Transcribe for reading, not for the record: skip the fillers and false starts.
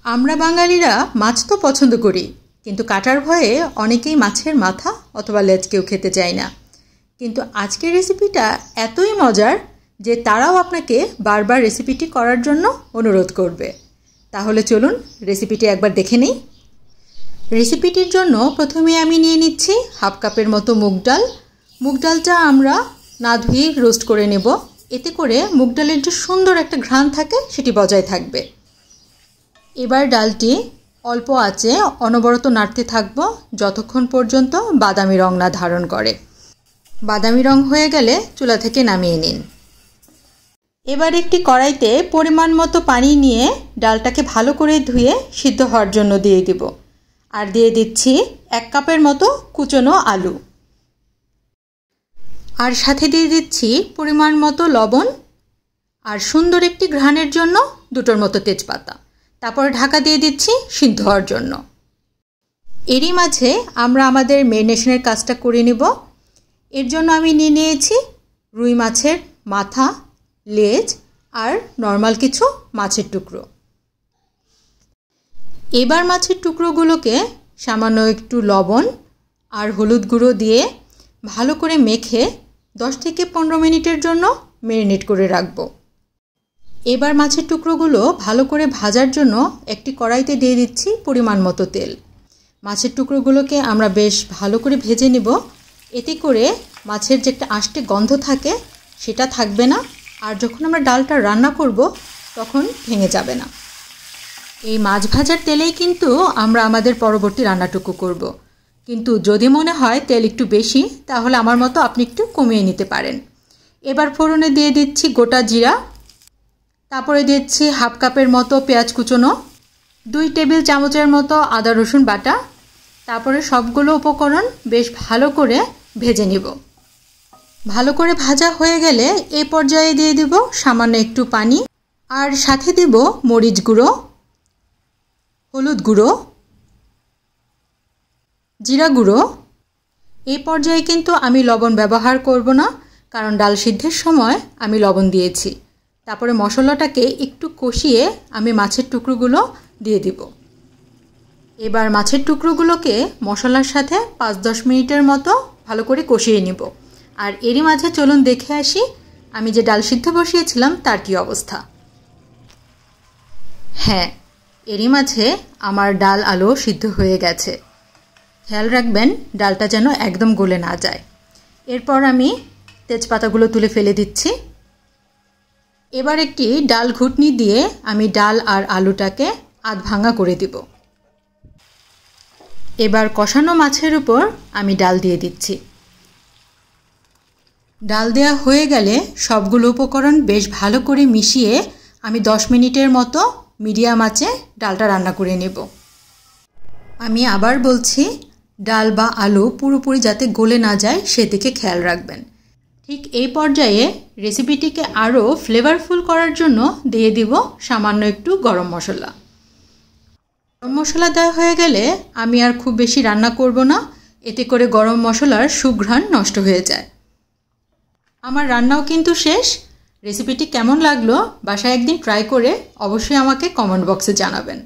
আমরা বাঙালিরা মাছ তো পছন্দ করি, কিন্তু কাটার ভয়ে অনেকেই মাছের মাথা অথবা লেজ কেউ খেতে চায় না। কিন্তু আজকের রেসিপিটা এতই মজার যে তারাও আপনাকে বারবার রেসিপিটি করার জন্য অনুরোধ করবে। তাহলে চলুন রেসিপিটি একবার দেখে নিই। রেসিপিটির জন্য প্রথমে আমি নিয়ে নিচ্ছি হাফ কাপের মতো মুগ ডাল। মুগ ডালটা আমরা না ধুয়ে রোস্ট করে নেব, এতে করে মুগ ডালের যে সুন্দর একটা ঘ্রাণ থাকে সেটি বজায় থাকবে। এবার ডালটি অল্প আঁচে অনবরত নাড়তে থাকব যতক্ষণ পর্যন্ত বাদামি রং না ধারণ করে। বাদামি রং হয়ে গেলে চুলা থেকে নামিয়ে নিন। এবার একটি কড়াইতে পরিমাণ মতো পানি নিয়ে ডালটাকে ভালো করে ধুয়ে সিদ্ধ হওয়ার জন্য দিয়ে দিব। আর দিয়ে দিচ্ছি 1 কাপের মতো কুচনো আলু, আর সাথে দিয়ে দিচ্ছি পরিমাণ মতো লবণ, আর সুন্দর একটি ঘ্রাণের জন্য 2টোর মতো তেজপাতা। তারপর ঢাকা দিয়ে দিচ্ছি সিদ্ধ হওয়ার জন্য। এরই মাঝে আমরা আমাদের ম্যারিনেশনের কাজটা করে নেব। এর জন্য আমি নিয়ে নিয়েছি রুই মাছের মাথা, লেজ আর নর্মাল কিছু মাছের টুকরো। এবার মাছের টুকরোগুলোকে সামান্য একটু লবণ আর হলুদ গুঁড়ো দিয়ে ভালো করে মেখে 10 থেকে 15 মিনিটের জন্য ম্যারিনেট করে রাখব। এবার মাছের টুকরোগুলো ভালো করে ভাজার জন্য একটি কড়াইতে দিয়ে দিচ্ছি পরিমাণ মতো তেল। মাছের টুকরোগুলোকে আমরা বেশ ভালো করে ভেজে নেব, এতে করে মাছের যে একটা আষ্টে গন্ধ থাকে সেটা থাকবে না, আর যখন আমরা ডালটা রান্না করব তখন ভেঙে যাবে না। এই মাছ ভাজার তেলেই কিন্তু আমরা আমাদের পরবর্তী রান্নাটুকু করব। কিন্তু যদি মনে হয় তেল একটু বেশি, তাহলে আমার মতো আপনি একটু কমিয়ে নিতে পারেন। এবার ফোড়নে দিয়ে দিচ্ছি গোটা জিরা, তারপরে দিচ্ছি হাফ কাপের মতো পেঁয়াজ কুচনো, 2 টেবিল চামচের মতো আদা রসুন বাটা। তারপরে সবগুলো উপকরণ বেশ ভালো করে ভেজে নিব। ভালো করে ভাজা হয়ে গেলে এই পর্যায়ে দিয়ে দিব সামান্য একটু পানি, আর সাথে দিব মরিচ গুঁড়ো, হলুদ গুঁড়ো, জিরা গুঁড়ো। এই পর্যায়ে কিন্তু আমি লবণ ব্যবহার করব না, কারণ ডাল সিদ্ধের সময় আমি লবণ দিয়েছি। তারপরে মশলাটাকে একটু কষিয়ে আমি মাছের টুকরোগুলো দিয়ে দিব। এবার মাছের টুকরোগুলোকে মশলার সাথে 5-10 মিনিটের মতো ভালো করে কষিয়ে নিব। আর এরই মাঝে চলুন দেখে আসি আমি যে ডাল সিদ্ধ বসিয়েছিলাম তার কি অবস্থা। হ্যাঁ, এরই মাঝে আমার ডাল আলু সিদ্ধ হয়ে গেছে। খেয়াল রাখবেন ডালটা যেন একদম গলে না যায়। এরপর আমি তেজপাতাগুলো তুলে ফেলে দিচ্ছি। এবার একটি ডাল ঘুটনি দিয়ে আমি ডাল আর আলুটাকে আধ ভাঙা করে দিব। এবার কষানো মাছের উপর আমি ডাল দিয়ে দিচ্ছি। ডাল দেওয়া হয়ে গেলে সবগুলো উপকরণ বেশ ভালো করে মিশিয়ে আমি 10 মিনিটের মতো মিডিয়াম আঁচে ডালটা রান্না করে নেব। আমি আবার বলছি, ডাল বা আলু পুরোপুরি যাতে গলে না যায় সেদিকে খেয়াল রাখবেন। ঠিক এই পর্যায়ে রেসিপিটিকে আরও ফ্লেভারফুল করার জন্য দিয়ে দিব সামান্য একটু গরম মশলা। গরম মশলা দেওয়া হয়ে গেলে আমি আর খুব বেশি রান্না করব না, এতে করে গরম মশলার সুঘ্রাণ নষ্ট হয়ে যায়। আমার রান্নাও কিন্তু শেষ। রেসিপিটি কেমন লাগলো বাসায় একদিন ট্রাই করে অবশ্যই আমাকে কমেন্ট বক্সে জানাবেন।